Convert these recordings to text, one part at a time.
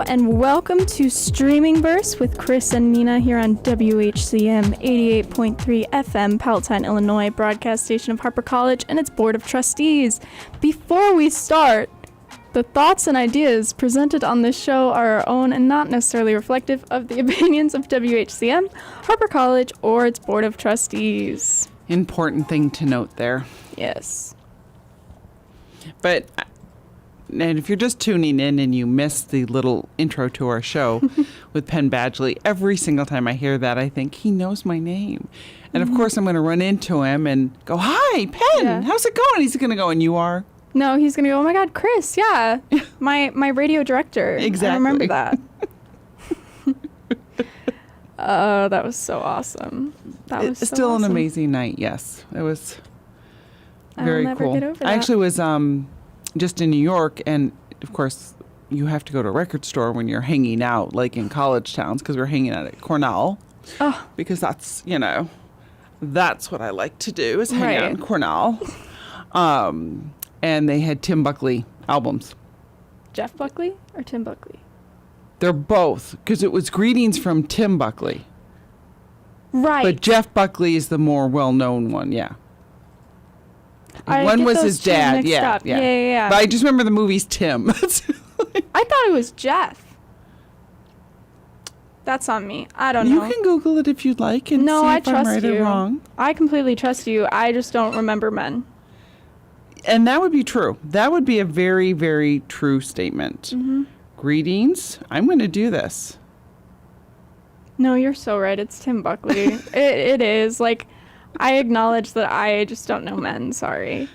and welcome to Streaming Verse with Chris and Nina here on WHCM 88.3 FM, Palatine, Illinois, broadcast station of Harper College and its Board of Trustees. Before we start, the thoughts and ideas presented on this show are our own and not necessarily reflective of the opinions of WHCM, Harper College, or its Board of Trustees. Important thing to note there. Yes. But, and if you're just tuning in and you missed the little intro to our show with Penn Badgley, every single time I hear that, I think he knows my name. And of course, I'm going to run into him and go, "Hi, Penn, how's it going?" He's going to go, "And you are?" No, he's going to go, "Oh my God, Chris, yeah, my radio director." Exactly. I remember that. That was so awesome. It's still an amazing night, yes. It was very I'll never cool. get over that. I actually was just in New York, and of course, you have to go to a record store when you're hanging out, like in college towns, because we're hanging out at Cornell. Oh. Because that's, that's what I like to do, is hang out Right. in Cornell. And they had Tim Buckley albums. Jeff Buckley or Tim Buckley? They're both, because it was Greetings from Tim Buckley. Right. But Jeff Buckley is the more well-known one, yeah. One was his dad, yeah. Yeah. But I just remember the movie's Tim. I thought it was Jeff. That's on me. I don't know. You can Google it if you'd like and No, see I if I'm trust right you. or wrong. I completely trust you. I just don't remember men. And that would be true. That would be a very, very true statement. Mm-hmm. Greetings. I'm going to do this. No, you're so right. It's Tim Buckley. It is. Like, I acknowledge that I just don't know men. Sorry.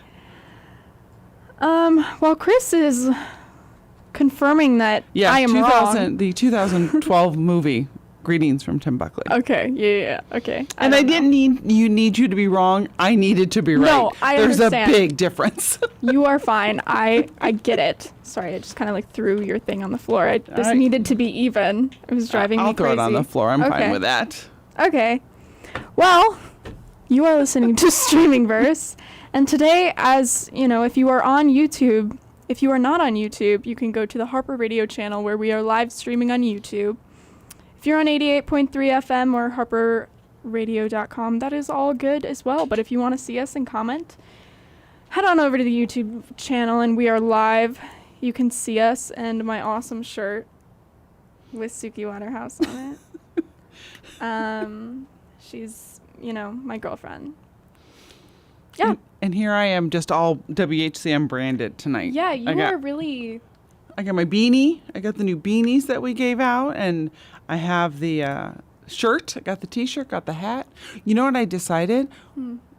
Well, Chris is confirming that Yeah, I am wrong. The 2012 movie, Greetings from Tim Buckley. Okay. Yeah. Okay. And I didn't need you to be wrong. I needed to be right. No, I There's understand. a big difference. You are fine. I get it. Sorry, I just kind of like threw your thing on the floor. This right. needed to be even. It was driving me I'll crazy. throw it on the floor. I'm Okay. fine with that. Okay. Well, you are listening to Streaming Verse. And today, as you know, if you are on YouTube, if you are not on YouTube, you can go to the Harper Radio channel where we are live streaming on YouTube. If you're on 88.3 FM or harperradio.com, that is all good as well. But if you want to see us and comment, head on over to the YouTube channel and we are live. You can see us and my awesome shirt with Suki Waterhouse on it. She's, my girlfriend. Yeah. And here I am, just all WHCM branded tonight. Yeah, you are really... I got my beanie. I got the new beanies that we gave out, and I have the shirt. I got the T-shirt, got the hat. You know what I decided?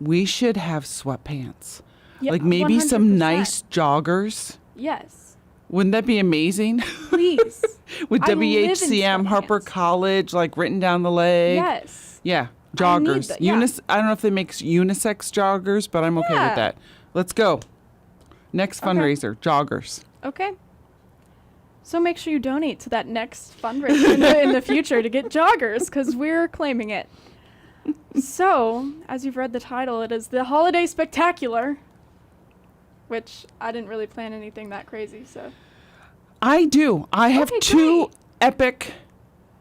We should have sweatpants. Yeah, like maybe some 100%. nice joggers. Yes. Wouldn't that be amazing? Please. With I live in WHCM, Harper sweatpants. College, like written down the leg. Yes. Yeah, I joggers. need that, yeah. I don't know if they make unisex joggers, but I'm okay Yeah. with that. Let's go. Next Okay. fundraiser, joggers. Okay. So make sure you donate to that next fundraiser in the future to get joggers, because we're claiming it. So, as you've read the title, it is the Holiday Spectacular, which I didn't really plan anything that crazy, so. I do. I have Okay, two great. epic,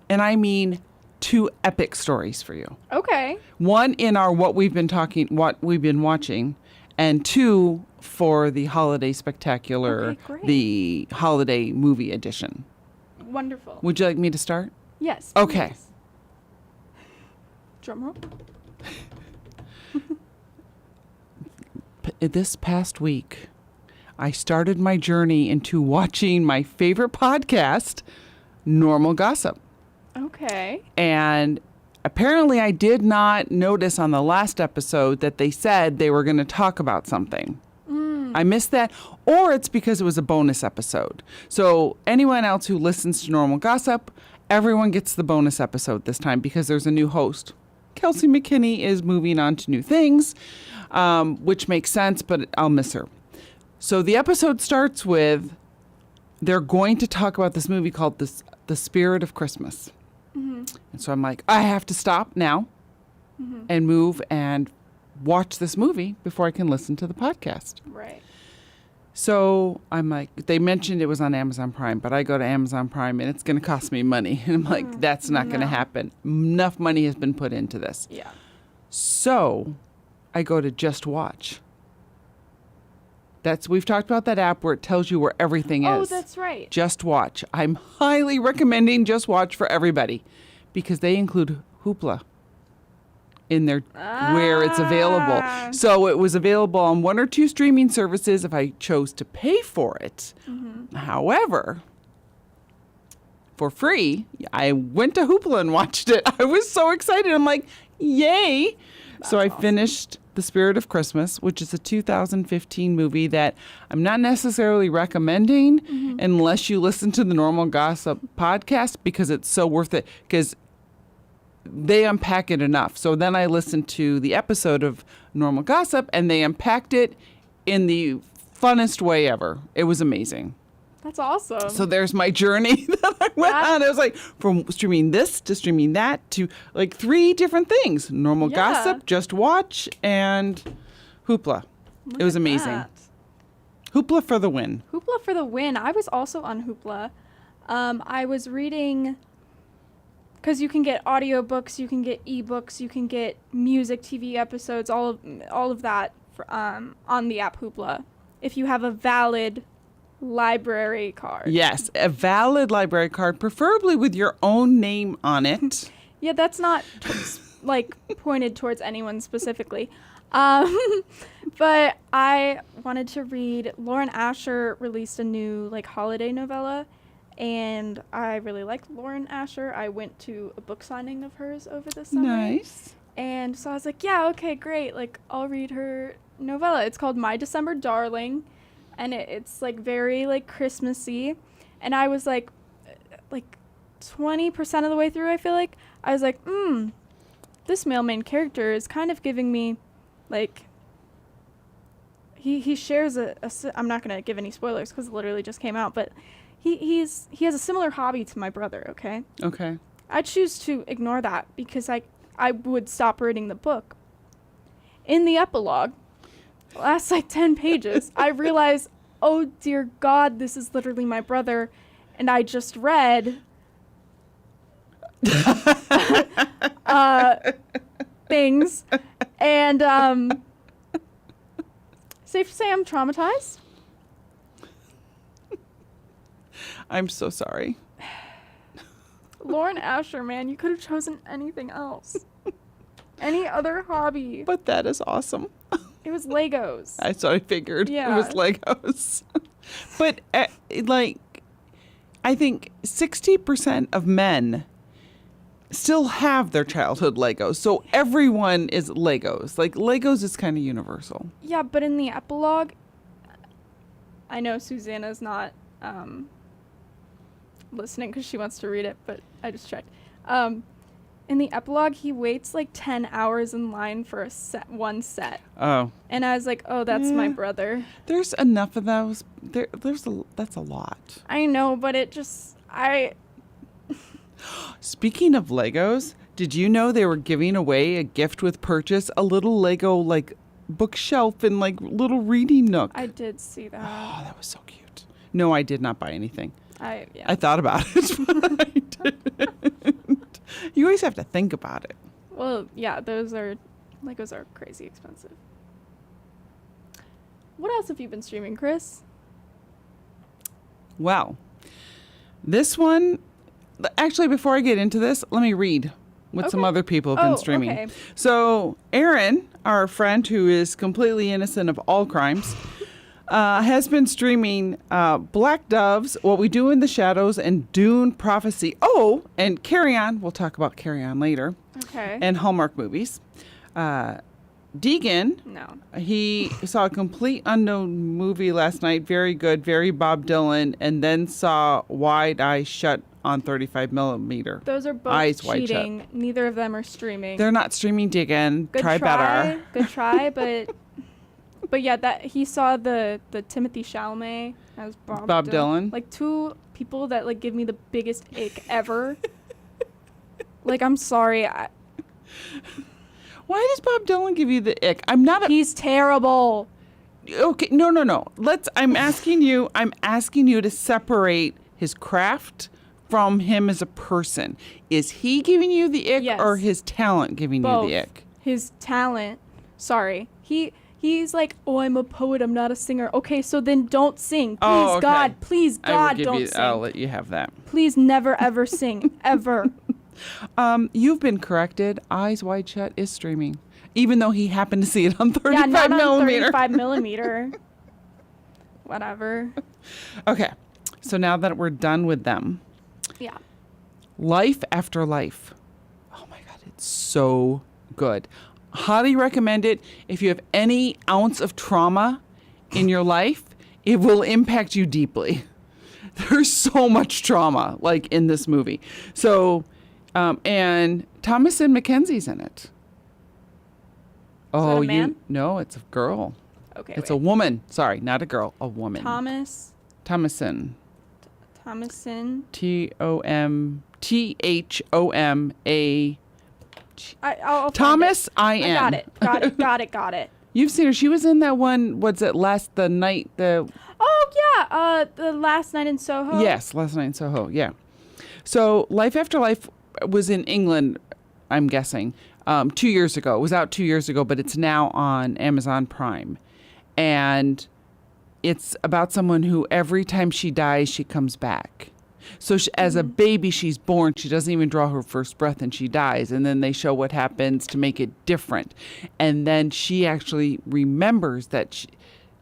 and I mean 2 epic stories for you. Okay. One in our what we've been watching, and 2 for the Holiday Spectacular, Okay, great. the Holiday Movie Edition. Wonderful. Would you like me to start? Yes. Okay. Please. Drum roll. This past week, I started my journey into watching my favorite podcast, Normal Gossip. Okay. And apparently I did not notice on the last episode that they said they were going to talk about something. I missed that, or it's because it was a bonus episode. So anyone else who listens to Normal Gossip, everyone gets the bonus episode this time because there's a new host. Kelsey McKinney is moving on to new things, which makes sense, but I'll miss her. So the episode starts with, they're going to talk about this movie called The Spirit of Christmas. And so I'm like, I have to stop now and move and watch this movie before I can listen to the podcast. Right. So I'm like, they mentioned it was on Amazon Prime, but I go to Amazon Prime and it's going to cost me money. And I'm like, that's not going to no. happen. Enough money has been put into this. Yeah. So I go to Just Watch. We've talked about that app where it tells you where everything Oh, is. that's right. Just Watch. I'm highly recommending Just Watch for everybody because they include Hoopla in their where it's available. So it was available on one or two streaming services if I chose to pay for it. However, for free, I went to Hoopla and watched it. I was so excited. I'm like, yay. So I finished The Spirit of Christmas, which is a 2015 movie that I'm not necessarily recommending unless you listen to the Normal Gossip podcast because it's so worth it because they unpack it enough. So then I listened to the episode of Normal Gossip and they unpacked it in the funnest way ever. It was amazing. That's awesome. So there's my journey that I went on. It was like from streaming this to streaming that to like 3 different things. Normal Gossip, Just Watch, and Hoopla. It was amazing. That. Hoopla for the win. Hoopla for the win. I was also on Hoopla. I was reading, because you can get audiobooks, you can get ebooks, you can get music, TV episodes, all of that on the app Hoopla. If you have a valid library card. Yes, a valid library card, preferably with your own name on it. Yeah, that's not like pointed towards anyone specifically. But I wanted to read, Lauren Asher released a new like holiday novella, and I really liked Lauren Asher. I went to a book signing of hers over the summer. Nice. And so I was like, yeah, okay, great. Like, I'll read her novella. It's called My December Darling, and it's like very like Christmassy. And I was like 20% of the way through, I feel like. I was like, this male main character is kind of giving me like, he shares I'm not going to give any spoilers because it literally just came out, but he has a similar hobby to my brother, okay? Okay. I choose to ignore that because I would stop reading the book. In the epilogue, last like 10 pages, I realized, oh dear God, this is literally my brother, and I just read things, and safe to say I'm traumatized. I'm so sorry. Lauren Asher, man, you could have chosen anything else. Any other hobby. But that is awesome. It was Legos. That's what I figured. Yeah. It was Legos. But I think 60% of men still have their childhood Legos. So everyone is Legos. Like Legos is kind of universal. Yeah, but in the epilogue, I know Susanna's not listening because she wants to read it, but I just checked. In the epilogue, he waits like 10 hours in line for one set. Oh. And I was like, oh, that's my brother. There's enough of those. That's a lot. I know, but it just, Speaking of Legos, did you know they were giving away a gift with purchase, a little Lego like bookshelf and like little reading nook? I did see that. Oh, that was so cute. No, I did not buy anything. Yeah. I thought about it, but I didn't. You always have to think about it. Well, yeah, Legos are crazy expensive. What else have you been streaming, Chris? Well, this one, actually, before I get into this, let me read what some other people have been streaming. Okay. So, Aaron, our friend who is completely innocent of all crimes, has been streaming Black Doves, What We Do in the Shadows, and Dune Prophecy. Oh, and Carry On. We'll talk about Carry On later. Okay. And Hallmark movies. Deegan, No. he saw a complete unknown movie last night. Very good, very Bob Dylan, and then saw Wide Eyes Shut on 35 millimeter. Those are both Eyes wide cheating. Neither of them are streaming. They're not streaming, Deegan. Good Try better. Good try, but yeah, that he saw the Timothy Chalamet as Bob Dylan. Like two people that like give me the biggest ick ever. Like, I'm sorry. Why does Bob Dylan give you the ick? I'm not a... He's terrible. Okay, no. I'm asking you to separate his craft from him as a person. Is he giving you the ick Yes. or his talent giving Both. you the ick? His talent. Sorry. He's like, oh, I'm a poet. I'm not a singer. Okay, so then don't sing. Please, God, don't sing. I'll let you have that. Please never, ever sing. Ever. You've been corrected. Eyes Wide Shut is streaming. Even though he happened to see it on 35 Yeah, not millimeter. on 35 millimeter. Whatever. Okay. So now that we're done with them. Yeah. Life After Life. Oh my God, it's so good. Highly recommend it. If you have any ounce of trauma in your life, it will impact you deeply. There's so much trauma, like, in this movie. So, and Thomasin McKenzie's in it. that a man? No, it's a girl. Okay. It's a woman. Sorry, not a girl, a woman. Thomasin. Thomasin. THOMA. I'll Thomas find it. I.N. Got it. You've seen her. She was in that one. What's it? The Last Night in Soho. Yes, Last Night in Soho. Yeah. So Life After Life was in England, I'm guessing, 2 years ago. It was out 2 years ago, but it's now on Amazon Prime, and it's about someone who every time she dies, she comes back. So as a baby, she's born. She doesn't even draw her first breath, and she dies. And then they show what happens to make it different. And then she actually remembers that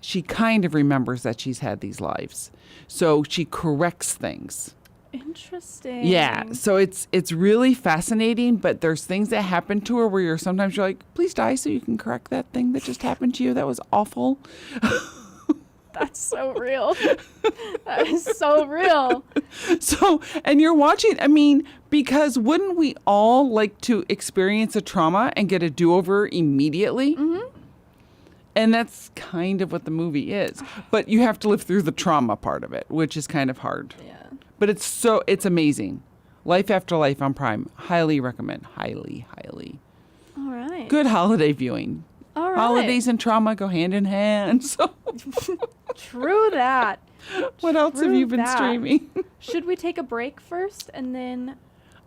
she kind of remembers that she's had these lives. So she corrects things. Interesting. Yeah. So it's really fascinating. But there's things that happen to her where sometimes you're like, please die so you can correct that thing that just happened to you. That was awful. That's so real. That is so real. So, and you're watching, I mean, because wouldn't we all like to experience a trauma and get a do-over immediately? Mm-hmm. And that's kind of what the movie is. But you have to live through the trauma part of it, which is kind of hard. Yeah. But it's amazing. Life After Life on Prime. Highly recommend. Highly. All right. Good holiday viewing. All right. Holidays and trauma go hand in hand. So True that. what else have you been streaming? Should we take a break first and then?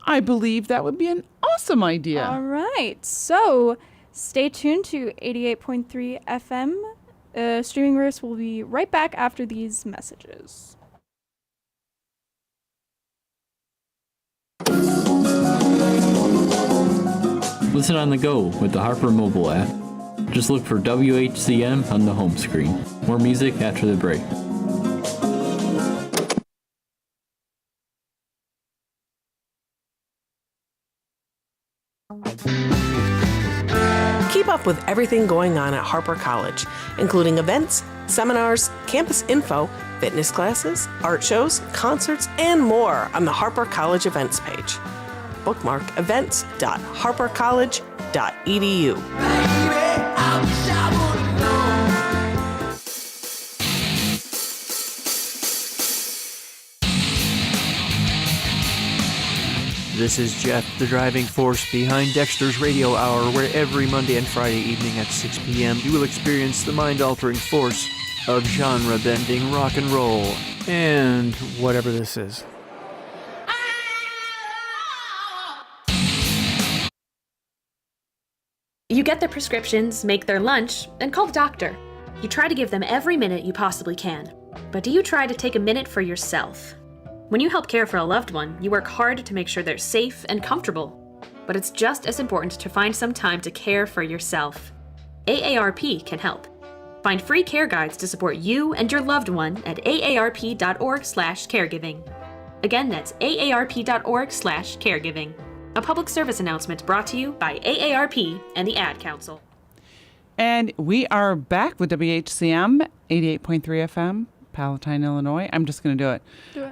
I believe that would be an awesome idea. All right. So stay tuned to 88.3 FM. Streamingverse will be right back after these messages. Listen on the go with the Harper mobile app. Just look for WHCM on the home screen. More music after the break. Keep up with everything going on at Harper College, including events, seminars, campus info, fitness classes, art shows, concerts, and more on the Harper College events page. Bookmark events.harpercollege.edu. This is Jeff, the driving force behind Dexter's Radio Hour, where every Monday and Friday evening at 6 p.m. you will experience the mind-altering force of genre-bending rock and roll, and whatever this is. You get their prescriptions, make their lunch, and call the doctor. You try to give them every minute you possibly can. But do you try to take a minute for yourself? When you help care for a loved one, you work hard to make sure they're safe and comfortable. But it's just as important to find some time to care for yourself. AARP can help. Find free care guides to support you and your loved one at aarp.org/caregiving. Again, that's aarp.org/caregiving. A public service announcement brought to you by AARP and the Ad Council. And we are back with WHCM 88.3 FM, Palatine, Illinois. I'm just going to do it.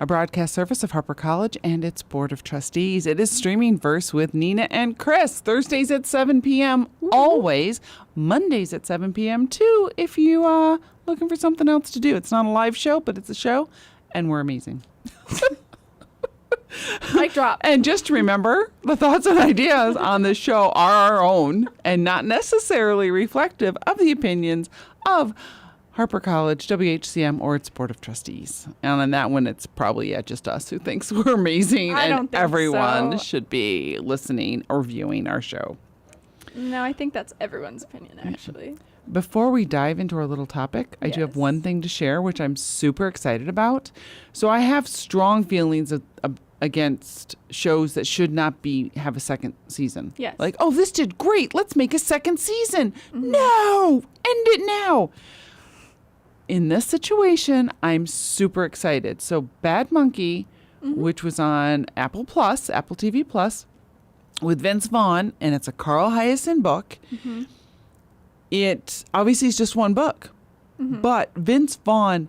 A broadcast service of Harper College and its Board of Trustees. It is Streaming Verse with Nina and Chris. Thursdays at 7 p.m. always. Mondays at 7 p.m. too, if you are looking for something else to do. It's not a live show, but it's a show, and we're amazing. Mic drop. And just remember, the thoughts and ideas on this show are our own and not necessarily reflective of the opinions of Harper College, WHCM, or its Board of Trustees. And on that one, it's probably just us who thinks we're amazing. I and don't think everyone so. should be listening or viewing our show. No, I think that's everyone's opinion, actually. Before we dive into our little topic, I do have Yes. one thing to share, which I'm super excited about. So I have strong feelings against shows that should not have a second season. Yes. Like, oh, this did great. Let's make a second season. No, end it now. In this situation, I'm super excited. So Bad Monkey, which was on Apple TV Plus, with Vince Vaughn, and it's a Carl Hiaasen book. It obviously is just one book, but Vince Vaughn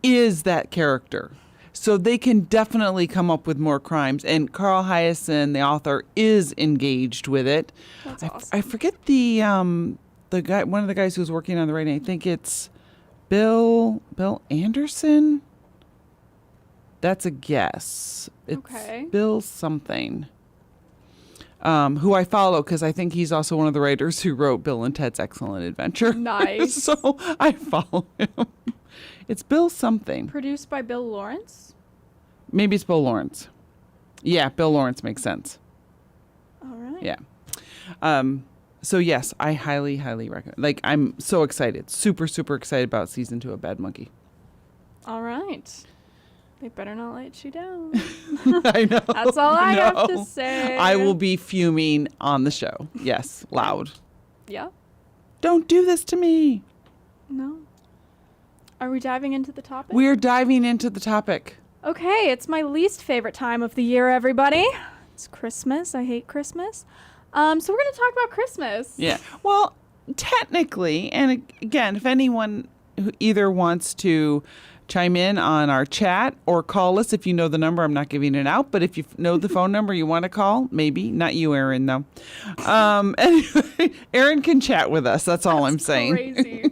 is that character. So they can definitely come up with more crimes. And Carl Hiaasen, the author, is engaged with it. That's I awesome. forget the guy, one of the guys who's working on the writing. I think it's Bill Anderson. That's a guess. It's Okay. Bill something. Who I follow because I think he's also one of the writers who wrote Bill and Ted's Excellent Adventure. Nice. So I follow him. It's Bill something. Produced by Bill Lawrence. Maybe it's Bill Lawrence. Yeah, Bill Lawrence makes sense. All right. Yeah. So yes, I highly, highly recommend. Like, I'm so excited, super, super excited about season 2 of Bad Monkey. All right. They better not let you down. I know. That's all I have to No. say. I will be fuming on the show. Yes, loud. Yeah? Don't do this to me. No? Are we diving into the topic? We're diving into the topic. Okay, it's my least favorite time of the year, everybody. It's Christmas. I hate Christmas. So we're going to talk about Christmas. Yeah. Well, technically, and again, if anyone who either wants to chime in on our chat or call us, if you know the number, I'm not giving it out, but if you know the phone number you want to call, maybe. Not you, Erin, though. Anyway, Erin can chat with us. That's all I'm saying. Crazy.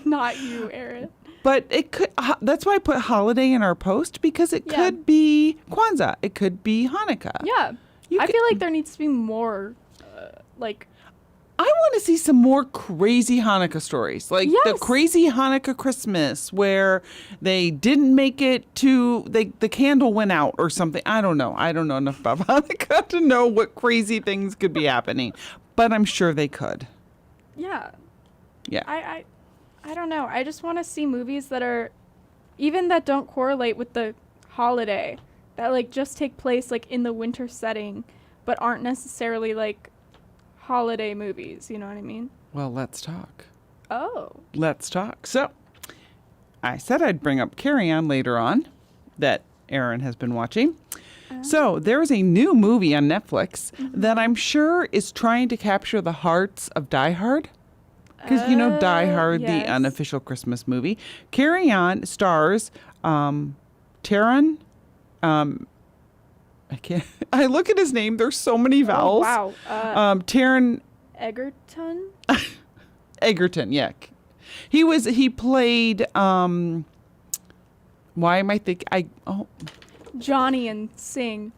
Not you, Erin. But it could. That's why I put holiday in our post, because it Yeah. could be Kwanzaa. It could be Hanukkah. Yeah. You I could- feel like there needs to be more, like, I want to see some more crazy Hanukkah stories, like the Yes. crazy Hanukkah Christmas where they didn't make it to the candle went out or something. I don't know. I don't know enough about Hanukkah to know what crazy things could be happening, but I'm sure they could. yeah. Yeah. I don't know. I just want to see movies that are, even that don't correlate with the holiday, that like just take place like in the winter setting, but aren't necessarily like holiday movies. You know what I mean? Well, let's talk. Oh. Let's talk. So, I said I'd bring up Carry On later on that Erin has been watching. So, there's a new movie on Netflix that I'm sure is trying to capture the hearts of Die Hard. Because, you know, Die Hard, yes. the unofficial Christmas movie. Carry On stars Taron. I look at his name. There's so many vowels. Oh, wow. Taron Egerton? Egerton, yeah. He played why am I thinking Johnny and Sing.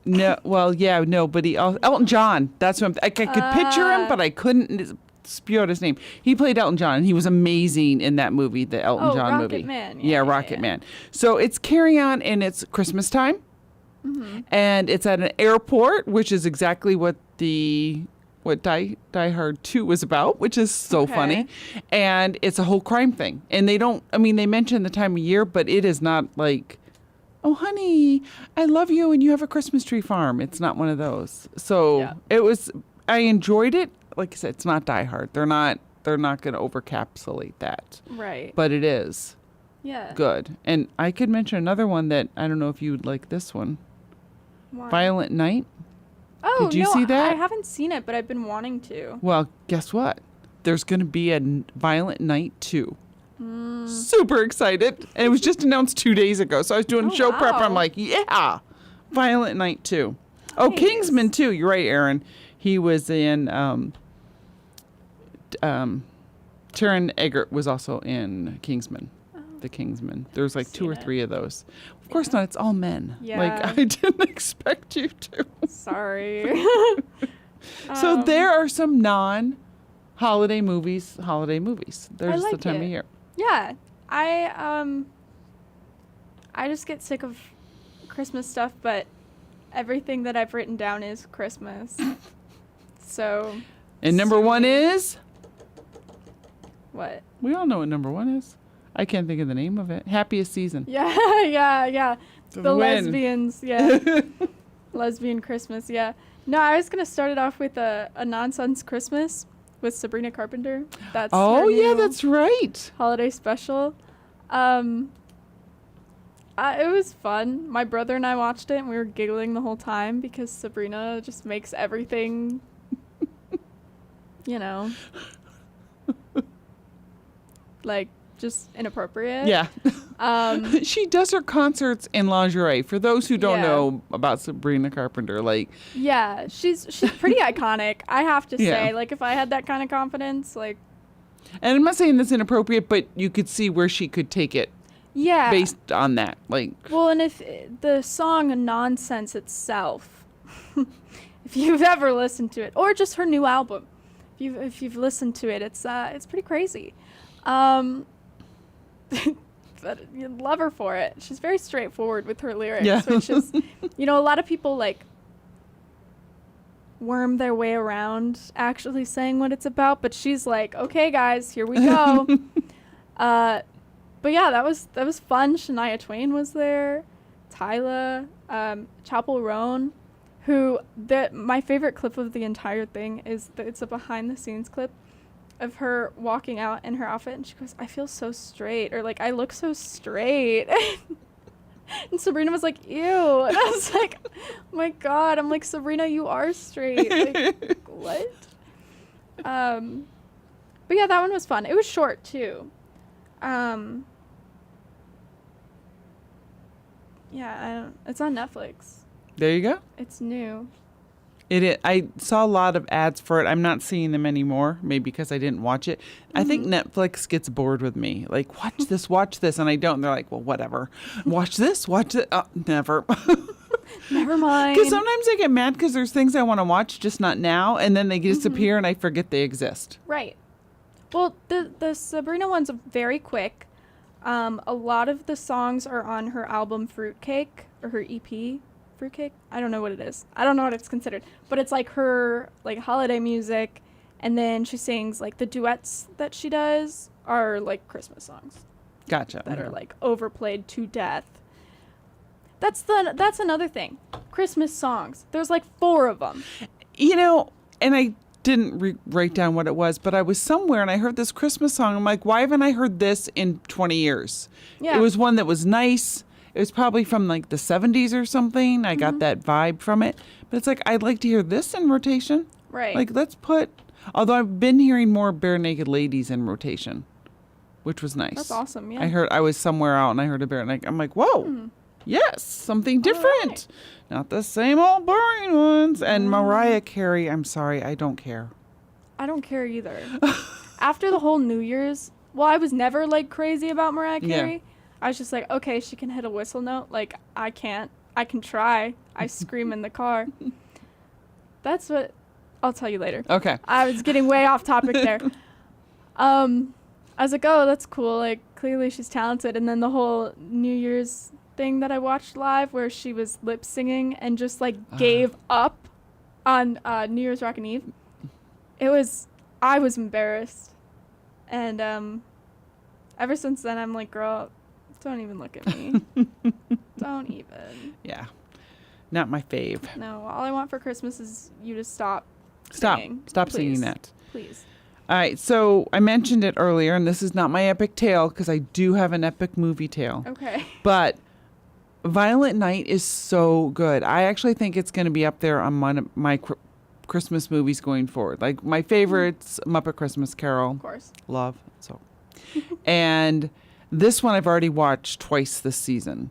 no, well, yeah, no, but Elton John. That's what I could picture him, but I couldn't spew out his name. He played Elton John, and he was amazing in that movie, the Elton John Rocket movie. Man. Yeah, Rocket Man. So it's Carry On, and it's Christmas time, and it's at an airport, which is exactly what Die Hard 2 was about, which is so Okay. funny. And it's a whole crime thing. And they mention the time of year, but it is not like, oh, honey, I love you and you have a Christmas tree farm. It's not one of those. So Yeah. I enjoyed it. Like I said, it's not Die Hard. They're not going to overcapsulate that. Right. But it is yeah. good. And I could mention another one that I don't know if you would like this one. Why? Violent Night. Oh, Did you no, see that? I haven't seen it, but I've been wanting to. Well, guess what? There's going to be a Violent Night 2. Super excited. And it was just announced 2 days ago. So I was doing Oh, show prep. wow. I'm like, yeah, Violent Night 2. Oh, Nice. Kingsman 2. You're right, Aaron. He was in, Taron Egerton was also in Kingsman. The Kingsman. There's like 2 or Seen it. 3 of those. Of course not. It's all men. Yeah. Like, I didn't expect you to. Sorry. So there are some holiday movies. There's the like time of it. year. Yeah, I just get sick of Christmas stuff, but everything that I've written down is Christmas. So. And number one is? What? We all know what number one is. I can't think of the name of it. Happiest Season. Yeah. The Win. lesbians, yeah. Lesbian Christmas, yeah. No, I was gonna start it off with a Nonsense Christmas with Sabrina Carpenter. That's Oh, her yeah, new that's right. holiday special. It was fun. My brother and I watched it, and we were giggling the whole time because Sabrina just makes everything, like, just inappropriate. Yeah. She does her concerts in lingerie. For those who don't Yeah. know about Sabrina Carpenter, like, Yeah, she's pretty iconic, I have to Yeah. say. Like, if I had that kind of confidence, like, and I'm not saying that's inappropriate, but you could see where she could take it yeah. based on that. Like, Well, and if the song Nonsense itself, if you've ever listened to it, or just her new album, if you've listened to it, it's pretty crazy. But you love her for it. She's very straightforward with her lyrics, Yeah. which is, a lot of people like worm their way around actually saying what it's about, but she's like, okay, guys, here we go. But yeah, that was fun. Shania Twain was there, Tyla, Chapel Roan, who my favorite clip of the entire thing is it's a behind the scenes clip of her walking out in her outfit, and she goes, I feel so straight, or like, I look so straight. And Sabrina was like, ew. And I was like, oh my God. I'm like, Sabrina, you are straight. Like, what? But yeah, that one was fun. It was short too. Yeah, it's on Netflix. there you go. It's new. I saw a lot of ads for it. I'm not seeing them anymore, maybe because I didn't watch it. I think Netflix gets bored with me. Like, watch this, and I don't. And they're like, well, whatever. Watch this, watch it. Never. Never mind. Because sometimes I get mad because there's things I want to watch, just not now, and then they disappear and I forget they exist. Right. Well, the Sabrina one's very quick. A lot of the songs are on her album Fruitcake, or her EP. Fruitcake? I don't know what it is. I don't know what it's considered. But it's like her like holiday music, and then she sings like the duets that she does are like Christmas songs Gotcha. that are like overplayed to death. That's another thing. Christmas songs. There's like 4 of them. And I didn't write down what it was, but I was somewhere and I heard this Christmas song. I'm like, why haven't I heard this in 20 years? Yeah. It was one that was nice. It was probably from like the 70s or something. I got that vibe from it. But it's like, I'd like to hear this in rotation. Right. Like, although I've been hearing more Bare Naked Ladies in rotation, which was nice. That's awesome, yeah. I was somewhere out and I heard a Bare Naked. I'm like, whoa, yes, something different. right. Not the same old boring ones. And Mariah Carey, I'm sorry, I don't care. I don't care either. After the whole New Year's, I was never like crazy about Mariah Yeah. Carey. I was just like, okay, she can hit a whistle note. Like, I can't. I can try. I scream in the car. That's what I'll tell you later. Okay. I was getting way off topic there. I was like, oh, that's cool. Like, clearly she's talented. And then the whole New Year's thing that I watched live where she was lip singing and just like gave up on New Year's Rockin' Eve. I was embarrassed. And ever since then, I'm like, girl, don't even look at me. Don't even. Yeah. Not my fave. No, all I want for Christmas is you to stop Stop. singing. Stop Please. singing that. Please. All right. So I mentioned it earlier, and this is not my epic tale because I do have an epic movie tale. Okay. But Violent Night is so good. I actually think it's going to be up there on one of my Christmas movies going forward. Like, my favorites, Muppet Christmas Carol. Of course. Love. So, and this one I've already watched twice this season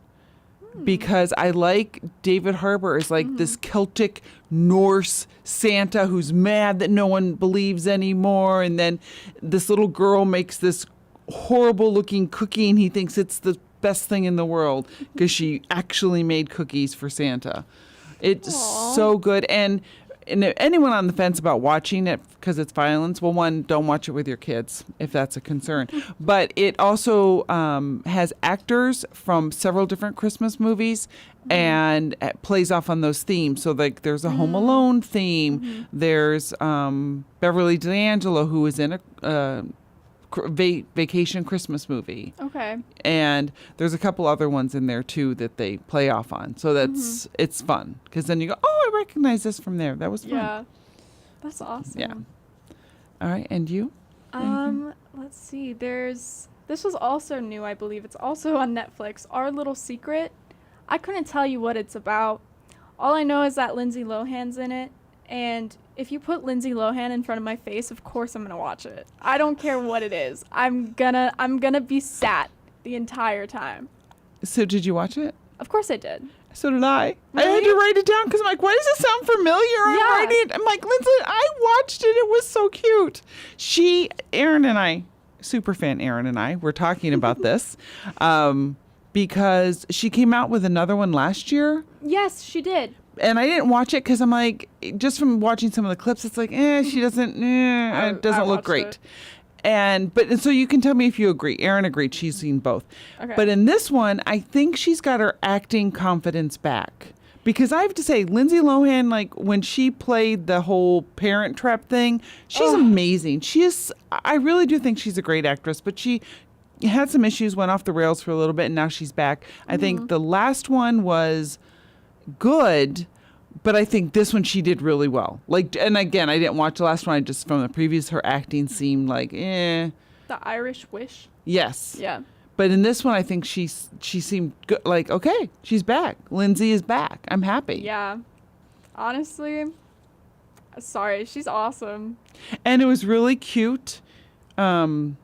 because I like David Harbour is like this Celtic Norse Santa who's mad that no one believes anymore. And then this little girl makes this horrible looking cookie and he thinks it's the best thing in the world because she actually made cookies for Santa. It's Aw. so good. And and if anyone on the fence about watching it because it's violence, well, one, don't watch it with your kids if that's a concern. But it also has actors from several different Christmas movies and it plays off on those themes. So like there's a Home Alone theme. There's Beverly D'Angelo, who is in a vacation Christmas movie. Okay. And there's a couple other ones in there too that they play off on. So that's it's fun because then you go, oh, I recognize this from there. That was fun. Yeah. That's awesome. Yeah. All right, and you? Let's see. This was also new, I believe. It's also on Netflix. Our Little Secret. I couldn't tell you what it's about. All I know is that Lindsay Lohan's in it, and if you put Lindsay Lohan in front of my face, of course I'm gonna watch it. I don't care what it is. I'm gonna be sat the entire time. So did you watch it? Of course I did. So did I. I had Really? to write it down because I'm like, why does it sound familiar? I'm Yeah. writing it. I'm like, Lindsay, I watched it. It was so cute. Erin and I, super fan Erin and I, were talking about this because she came out with another one last year. Yes, she did. And I didn't watch it because I'm like, just from watching some of the clips, it's like, she doesn't, it doesn't look watched great. it. And so you can tell me if you agree. Erin agreed. She's seen both. Okay. But in this one, I think she's got her acting confidence back. Because I have to say, Lindsay Lohan, like when she played the whole Parent Trap thing, she's amazing. I really do think she's a great actress, but she had some issues, went off the rails for a little bit, and now she's back. I think the last one was good, but I think this one she did really well. Like, and again, I didn't watch the last one. I just from the previews, her acting seemed like, The Irish Wish. yes. Yeah. But in this one, I think she seemed good. Like, okay, she's back. Lindsay is back. I'm happy. Yeah. Honestly, sorry, she's awesome. And it was really cute when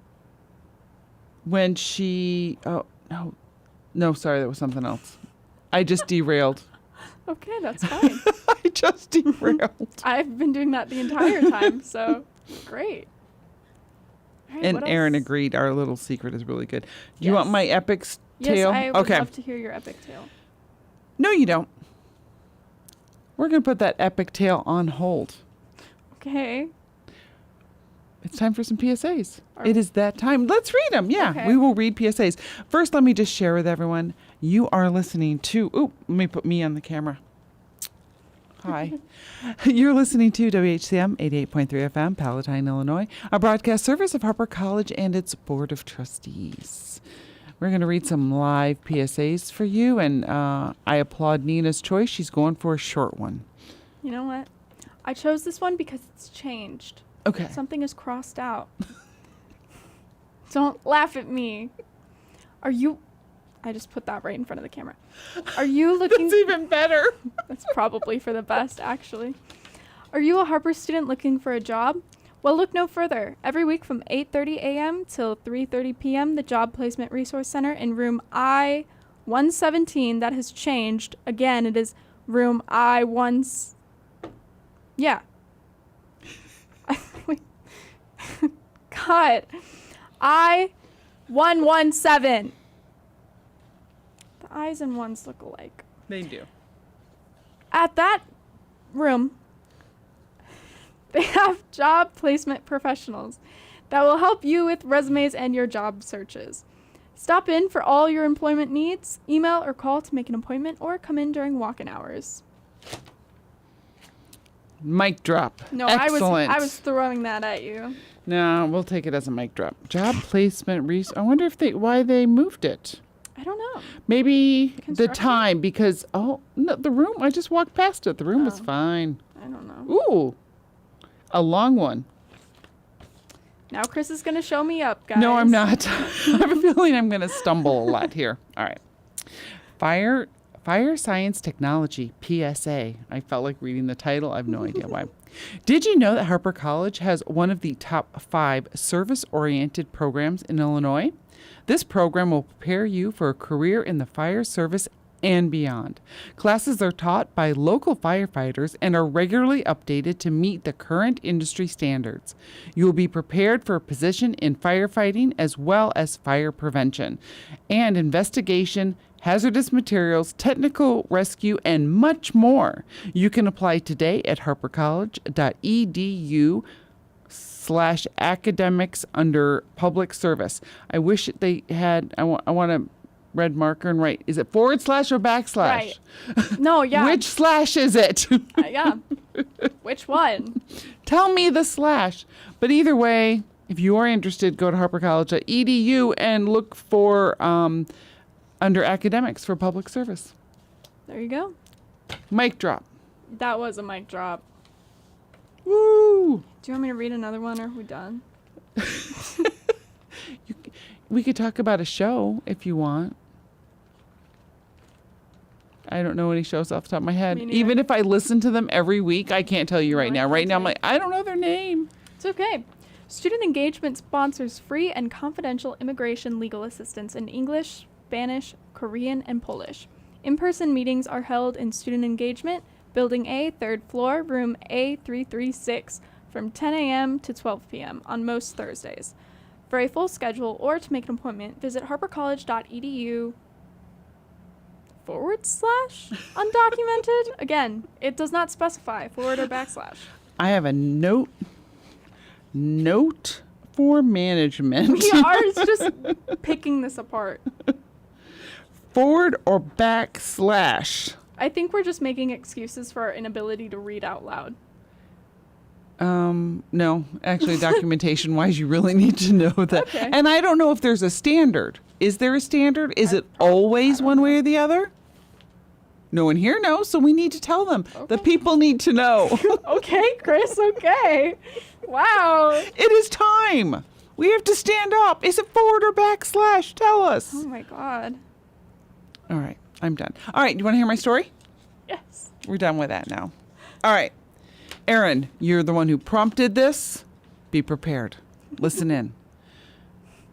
she. Oh no, sorry, that was something else. I just derailed. Okay, that's fine. I just derailed. I've been doing that the entire time, so great. All right, And what Erin else? agreed. Our Little Secret is really good. Do you Yes. want my epic Yes, tale? I would Okay. love to hear your epic tale. No, you don't. We're going to put that epic tale on hold. Okay. It's time for some PSAs. Are- It is that time. Let's read them. Yeah, Okay. we will read PSAs. First, let me just share with everyone. You are listening to... Let me put me on the camera. Hi. You're listening to WHCM 88.3 FM, Palatine, Illinois, a broadcast service of Harper College and its Board of Trustees. We're going to read some live PSAs for you, and I applaud Nina's choice. She's going for a short one. You know what? I chose this one because it's changed. Okay. Something is crossed out. Don't laugh at me. Are you... I just put that right in front of the camera. Are you looking... That's even better. That's probably for the best, actually. Are you a Harper student looking for a job? Well, look no further. Every week from 8:30 a.m. till 3:30 p.m., the Job Placement Resource Center in room I-117, that has changed. Again, it is room I-1... Yeah. Wait. God. I-117. The I's and ones look alike. They do. At that room, they have job placement professionals that will help you with resumes and your job searches. Stop in for all your employment needs, email or call to make an appointment, or come in during walk-in hours. Mic drop. No, Excellent. I was throwing that at you. No, we'll take it as a mic drop. Job placement I wonder if why they moved it. I don't know. Maybe the Construction? time because no, the room. I just walked past it. The room was Oh. fine. I don't know. Ooh, a long one. Now Chris is going to show me up, guys. No, I'm not. I have a feeling I'm going to stumble a lot here. All right. Fire Science Technology, PSA. I felt like reading the title. I have no idea why. Did you know that Harper College has one of the top 5 service-oriented programs in Illinois? This program will prepare you for a career in the fire service and beyond. Classes are taught by local firefighters and are regularly updated to meet the current industry standards. You will be prepared for a position in firefighting as well as fire prevention and investigation, hazardous materials, technical rescue, and much more. You can apply today at harpercollege.edu/academics under public service. I wish they had, I want a red marker and write, is it / or backslash? Right. No, yeah. Which slash is it? Yeah. Which one? Tell me the slash. But either way, if you are interested, go to harpercollege.edu and look for under academics for public service. There you go. Mic drop. That was a mic drop. Woo! Do you want me to read another one, or are we done? We could talk about a show if you want. I don't know any shows off the top of my head. Me neither. Even if I listen to them every week, I can't tell you right No, I now. Right can't now, I'm tell like, I don't know their name. It's okay. Student Engagement sponsors free and confidential immigration legal assistance in English, Spanish, Korean, and Polish. In-person meetings are held in Student Engagement, Building A, 3rd floor, room A336, from 10 a.m. to 12 p.m. on most Thursdays. For a full schedule or to make an appointment, visit harpercollege.edu/undocumented. Again, it does not specify / or /. I have a note for management. We are just picking this apart. / or /. I think we're just making excuses for our inability to read out loud. No, actually, documentation wise, you really need to know that. Okay. And I don't know if there's a standard. Is there a standard? Is it always one way or the other? No one here knows, so we need to tell them. The people need to know. Okay, Chris, okay. Wow. It is time. We have to stand up. Is it / or /? Tell us. Oh my God. All right, I'm done. All right, do you want to hear my story? Yes. We're done with that now. All right. Erin, you're the one who prompted this. Be prepared. Listen in.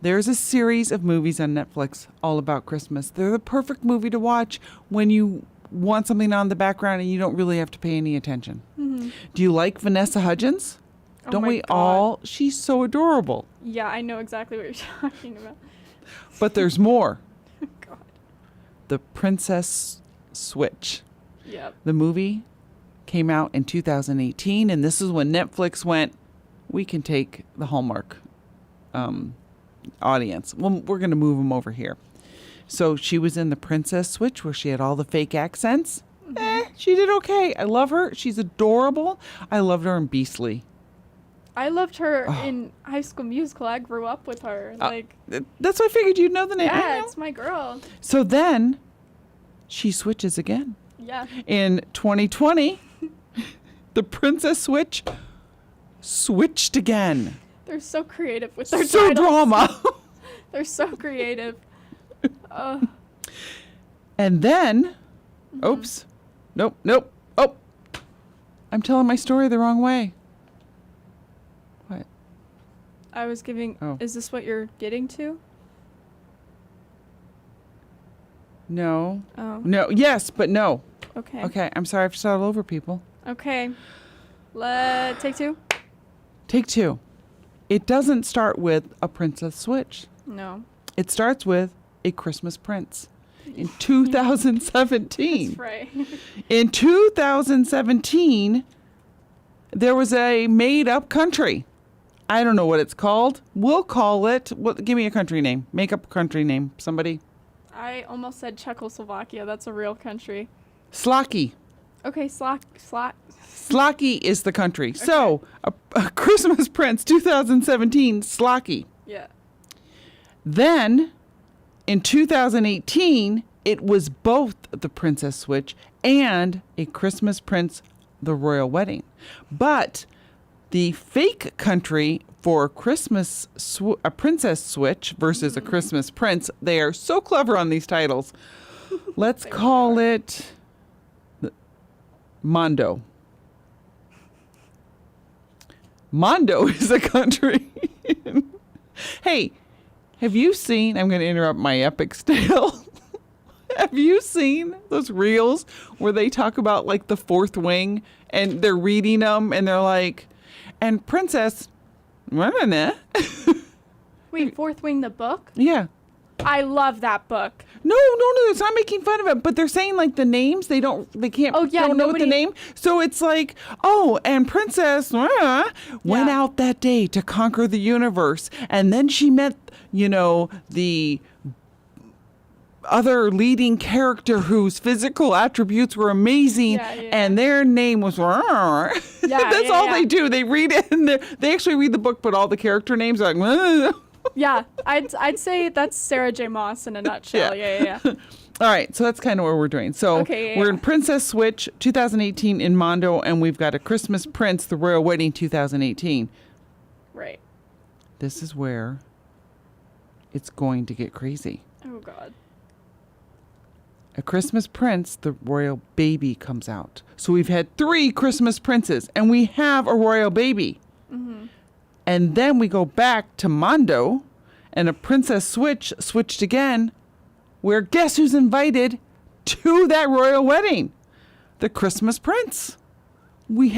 There's a series of movies on Netflix all about Christmas. They're the perfect movie to watch when you want something on in the background and you don't really have to pay any attention. Mm-hmm. Do you like Vanessa Hudgens? Oh Don't my we God. all? She's so adorable. Yeah, I know exactly what you're talking about. But there's more. God. The Princess Switch. Yep. The movie came out in 2018, and this is when Netflix went, we can take the Hallmark audience. Well, we're going to move them over here. So she was in The Princess Switch, where she had all the fake accents. She did okay. I love her. She's adorable. I loved her in Beastly. I loved her in High School Musical. I grew up with her. That's why I figured you'd know the name. I Yeah, know. it's my girl. So then she switches again. Yeah. In 2020, the Princess Switch switched again. They're so creative with their So titles. drama. They're so creative. And then, oops. Nope. Oh, I'm telling my story the wrong way. What? I was giving... Oh. Is this what you're getting to? No. Oh. No. Yes, but no. Okay. Okay, I'm sorry I have to start all over, people. Okay. Take 2? Take 2. It doesn't start with a Princess Switch. No. It starts with a Christmas Prince in 2017. That's right. In 2017, there was a made-up country. I don't know what it's called. We'll call it... give me a country name. Make up a country name. Somebody. I almost said Czechoslovakia. That's a real country. Slocky. Okay, Slocky is the country. So, a Christmas Prince 2017, Slocky. Yeah. Then, in 2018, it was both the Princess Switch and a Christmas Prince, the Royal Wedding. But the fake country for a Princess Switch versus a Christmas Prince, they are so clever on these titles. Let's call it Mondo. Mondo is a country. Hey, have you seen, I'm going to interrupt my epic tale. Have you seen those reels where they talk about like the fourth wing and they're reading them and they're like, and Princess, Wait, Fourth Wing the book? yeah. I love that book. No, it's not making fun of it, but they're saying like the names, they can't, Oh, yeah, don't know what the nobody- name. So it's like, oh, and Princess went Yeah. out that day to conquer the universe. And then she met, the other leading character whose physical attributes were amazing, Yeah, yeah. and their name was That's yeah, all yeah. they do. They read it, and they actually read the book, but all the character names are like Yeah, I'd say that's Sarah J. Maas in a nutshell. Yeah. All right, so that's kind of what we're doing. So Okay, yeah, we're yeah. in Princess Switch 2018 in Mondo, and we've got A Christmas Prince, The Royal Wedding 2018. Right. This is where it's going to get crazy. Oh God. A Christmas Prince, The Royal Baby comes out. So we've had 3 Christmas Princes, and we have a Royal Baby. Mm-hmm. And then we go back to Mondo, and A Princess Switch switched again, where guess who's invited to that royal wedding? The Christmas Prince. We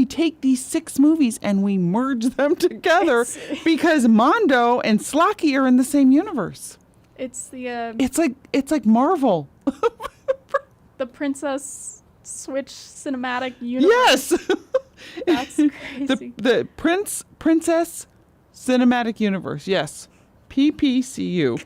take these 6 movies and we merge them together because Mondo and Slocky are in the same universe. It's the It's like Marvel. the Princess Switch cinematic universe. Yes. That's crazy. the Princess Cinematic Universe. Yes. PPCU.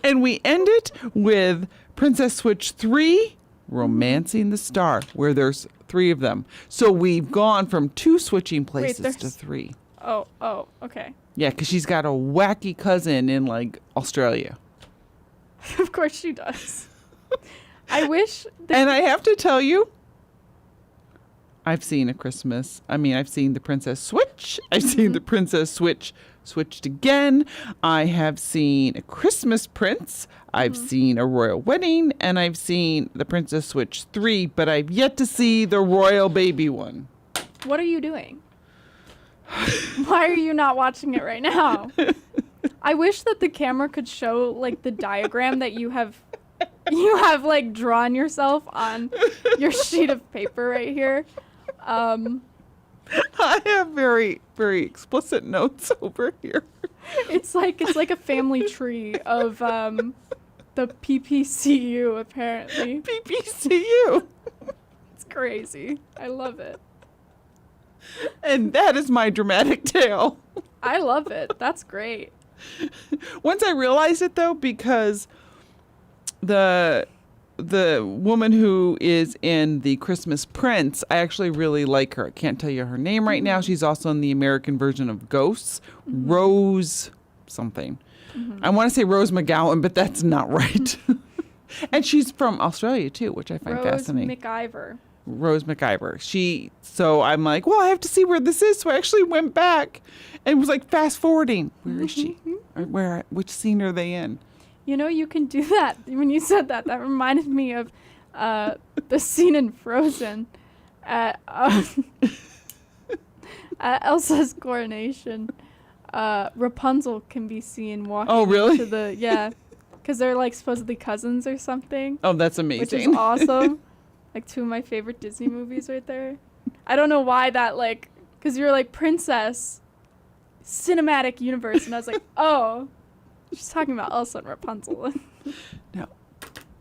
And we end it with Princess Switch 3, Romancing the Star, where there's 3 of them. So we've gone from 2 switching places to there's- 3. Oh, okay. Yeah, because she's got a wacky cousin in like Australia. Of course she does. I wish And I have to tell you, I've seen I've seen the Princess Switch. I've seen the Princess Switch switched again. I have seen A Christmas Prince. I've seen A Royal Wedding. And I've seen the Princess Switch 3, but I've yet to see the Royal Baby one. What are you doing? Why are you not watching it right now? I wish that the camera could show like the diagram that you have like drawn yourself on your sheet of paper right here. I have very, very explicit notes over here. It's like a family tree of the PPCU apparently. PPCU. It's crazy. I love it. And that is my dramatic tale. I love it. That's great. Once I realized it though, because the woman who is in the Christmas Prince, I actually really like her. I can't tell you her name right now. She's also in the American version of Ghosts, Rose something. I want to say Rose McGowan, but that's not right. And she's from Australia too, which I find Rose fascinating. McIver. Rose McIver. So I'm like, well, I have to see where this is. So I actually went back and was like fast forwarding. Where is she? Or which scene are they in? You know, you can do that. When you said that, that reminded me of the scene in Frozen at Elsa's coronation. Rapunzel can be seen walking Oh, really? to the, because they're like supposedly cousins or something, Oh, that's which is amazing. awesome. Like 2 of my favorite Disney movies right there. I don't know why that because you're like Princess Cinematic Universe, and I was like, oh. She's talking about Elsa and Rapunzel. No.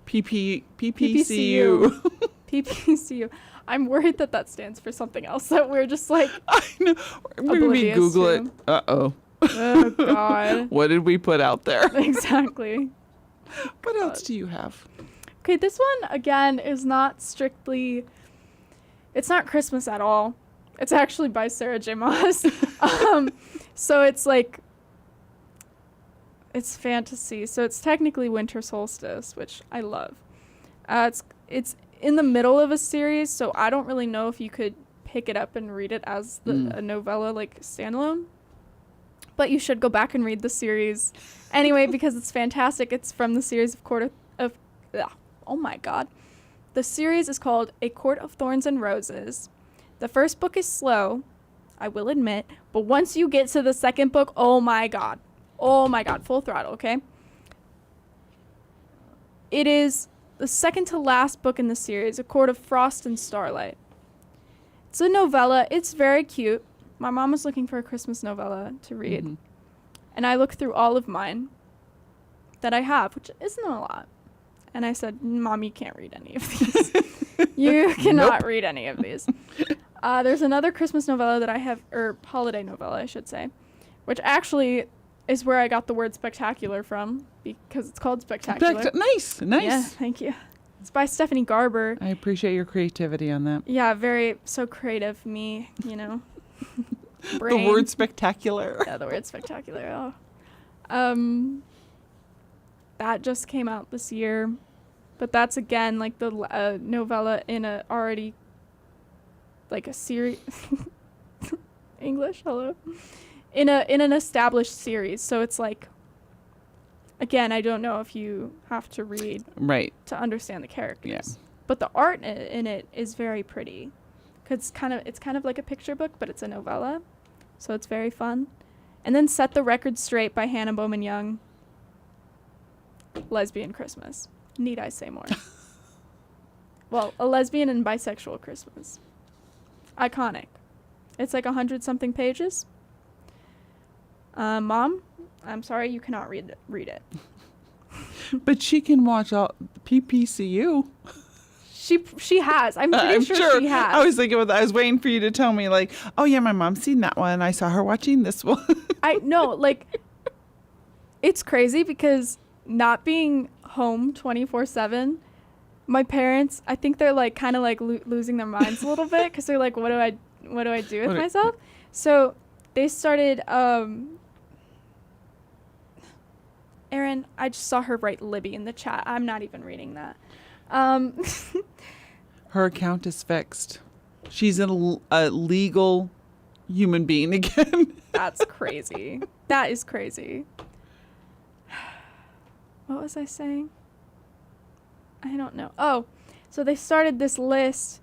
PPCU. PPCU. I'm worried that stands for something else that we're just like, I know. Maybe Oblivious Google it. to. Uh-oh. oh God. What did we put out there? Exactly. What else do you have? Okay, this one again is not strictly. It's not Christmas at all. It's actually by Sarah J. Maas. So it's like. It's fantasy, so it's technically winter solstice, which I love. It's in the middle of a series, so I don't really know if you could pick it up and read it as a novella, like standalone. But you should go back and read the series anyway because it's fantastic. It's from the series oh my God. The series is called A Court of Thorns and Roses. The first book is slow, I will admit, but once you get to the second book, oh my God, full throttle, okay? It is the second to last book in the series, A Court of Frost and Starlight. It's a novella. It's very cute. My mom was looking for a Christmas novella to read. And I looked through all of mine that I have, which isn't a lot. And I said, Mom, you can't read any of these. You cannot read any of these. There's another Christmas novella that I have, or holiday novella, I should say, which actually is where I got the word spectacular from, because it's called Spectacular. Nice. Yeah, thank you. It's by Stephanie Garber. I appreciate your creativity on that. Yeah, so creative, me, you know. The word spectacular. Yeah, the word spectacular. Oh. That just came out this year, but that's again like the novella in a already like a series. English, hello. In an established series, so it's like, again, I don't know if you have to read to understand the characters. Yeah. But the art in it is very pretty. 'Cause it's kind of like a picture book, but it's a novella. So it's very fun. And then Set the Record Straight by Hannah Bowman Young. Lesbian Christmas. Need I say more? Well, a lesbian and bisexual Christmas. Iconic. It's like 100-something pages. Mom, I'm sorry you cannot read it. But she can watch all PPCU. She has. I'm pretty sure she has. I was thinking about that. I was waiting for you to tell me, like, oh yeah, my mom's seen that one. I saw her watching this one. I know, like, it's crazy because not being home 24/7, my parents, I think they're like kind of like losing their minds a little bit because they're like, what do I do with myself? So they started. Erin, I just saw her write Libby in the chat. I'm not even reading that. Her account is fixed. She's a legal human being again. That's crazy. That is crazy. What was I saying? I don't know. Oh, so they started this list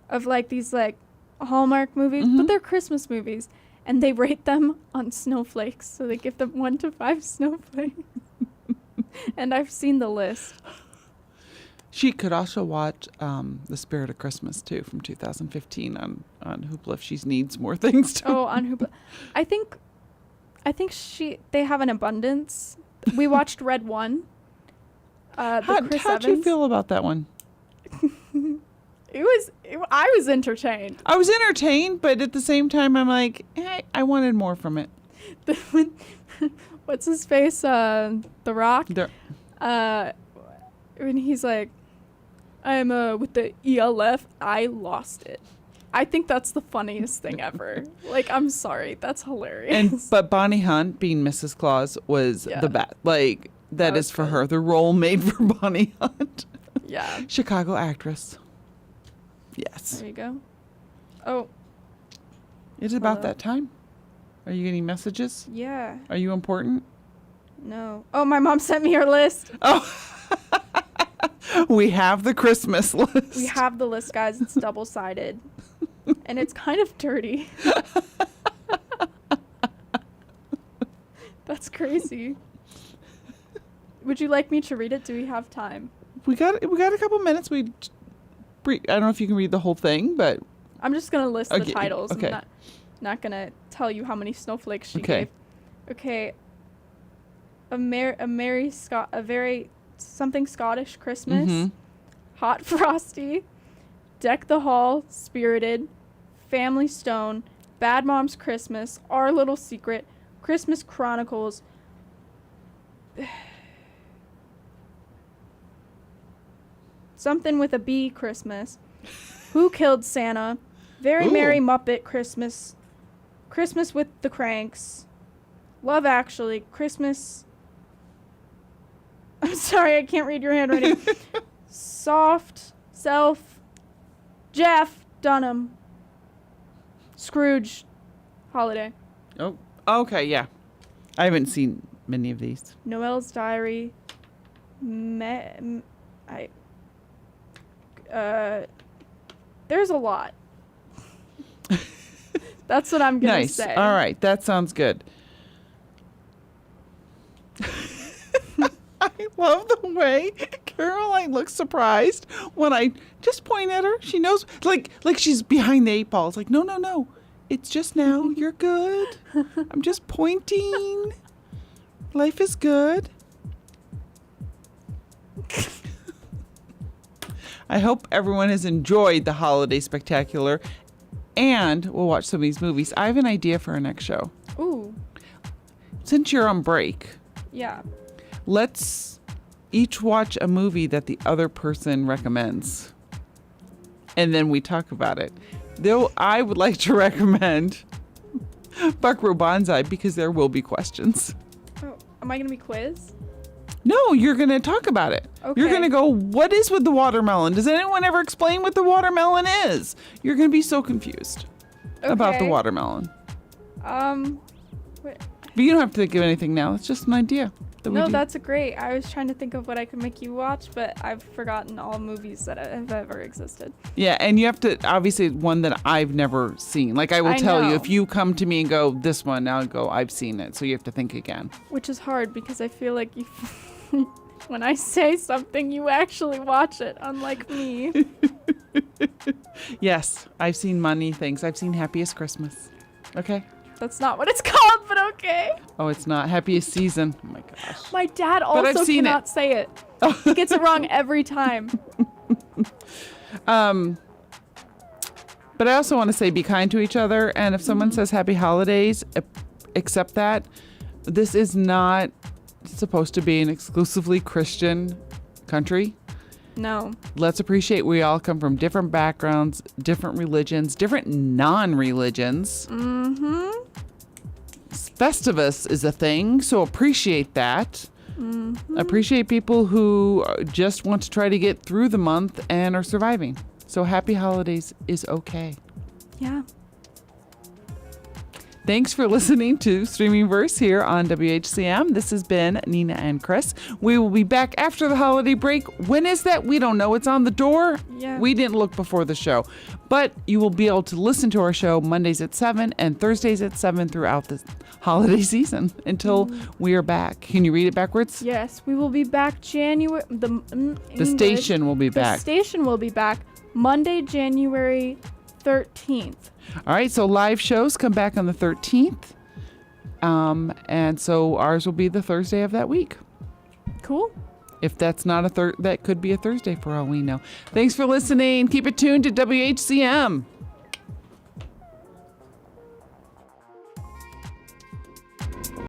of like these like Hallmark movies, but they're Christmas movies, and they rate them on snowflakes. So they give them 1 to 5 snowflakes. And I've seen the list. She could also watch The Spirit of Christmas too from 2015 on Hoopla if she needs more things to. Oh, on Hoopla. I think they have an abundance. We watched Red One. How'd you feel about that one? I was entertained. I was entertained, but at the same time, I'm like, I wanted more from it. What's his face? The Rock. When he's like, I'm with the ELF, I lost it. I think that's the funniest thing ever. Like, I'm sorry, that's hilarious. But Bonnie Hunt being Mrs. Claus was the best. Like, that is for her. The role made for Bonnie Hunt. Yeah. Chicago actress. Yes. There you go. Oh. It's about that time. Are you getting messages? Yeah. Are you important? No. Oh, my mom sent me her list. Oh. We have the Christmas list. We have the list, guys. It's double-sided. And it's kind of dirty. That's crazy. Would you like me to read it? Do we have time? We got a couple minutes. I don't know if you can read the whole thing, but I'm just gonna list the titles. Okay. I'm not gonna tell you how many snowflakes she gave. Okay. A very something Scottish Christmas. Hot Frosty. Deck the Hall, Spirited. Family Stone. Bad Moms Christmas. Our Little Secret. Christmas Chronicles. Something with a B Christmas. Who Killed Santa? Very Merry Muppet Christmas. Christmas with the Cranks. Love Actually. Christmas. I'm sorry, I can't read your handwriting. Soft. Self. Jeff Dunham. Scrooge. Holiday. Oh, okay, yeah. I haven't seen many of these. Noel's Diary. There's a lot. That's what I'm gonna say. All right, that sounds good. I love the way Caroline looks surprised when I just point at her. She knows, like she's behind the 8 ball. It's like, no. It's just now. You're good. I'm just pointing. Life is good. I hope everyone has enjoyed the holiday spectacular and we'll watch some of these movies. I have an idea for our next show. Ooh. Since you're on break, Yeah. let's each watch a movie that the other person recommends. And then we talk about it. Though I would like to recommend Buckaroo Banzai because there will be questions. Oh, am I going to be quiz? No, you're going to talk about it. Okay. You're going to go, what is with the watermelon? Does anyone ever explain what the watermelon is? You're going to be so confused about the Okay. watermelon. Wait. But you don't have to think of anything now. It's just an idea. That we No, do. that's great. I was trying to think of what I could make you watch, but I've forgotten all movies that have ever existed. Yeah, and you have to, obviously, one that I've never seen. Like, I will tell you, know. if you come to me and go, this one, I'll go, I've seen it. So you have to think again. Which is hard because I feel like you, when I say something, you actually watch it, unlike me. Yes, I've seen many things. I've seen Happiest Christmas. Okay. That's not what it's called, but okay. Oh, it's not Happiest Season. Oh my gosh. My dad I've also seen cannot say it. He gets it wrong every time. But I also want to say be kind to each other. And if someone says happy holidays, accept that. This is not supposed to be an exclusively Christian country. No. Let's appreciate we all come from different backgrounds, different religions, different non-religions. Mm-hmm. Festivus is a thing, so appreciate that. Mm-hmm. Appreciate people who just want to try to get through the month and are surviving. So happy holidays is okay. Yeah. Thanks for listening to Streaming Verse here on WHCM. This has been Nina and Chris. We will be back after the holiday break. When is that? We don't know. It's on the door. Yeah. We didn't look before the show. But you will be able to listen to our show Mondays at 7 and Thursdays at 7 throughout the holiday season until we are back. Can you read it backwards? Yes, we will be back January. The station will be back. The station will be back Monday, January 13th. All right, so live shows come back on the 13th. And so ours will be the Thursday of that week. Cool. If that's not a that could be a Thursday for all we know. Thanks for listening. Keep it tuned to WHCM.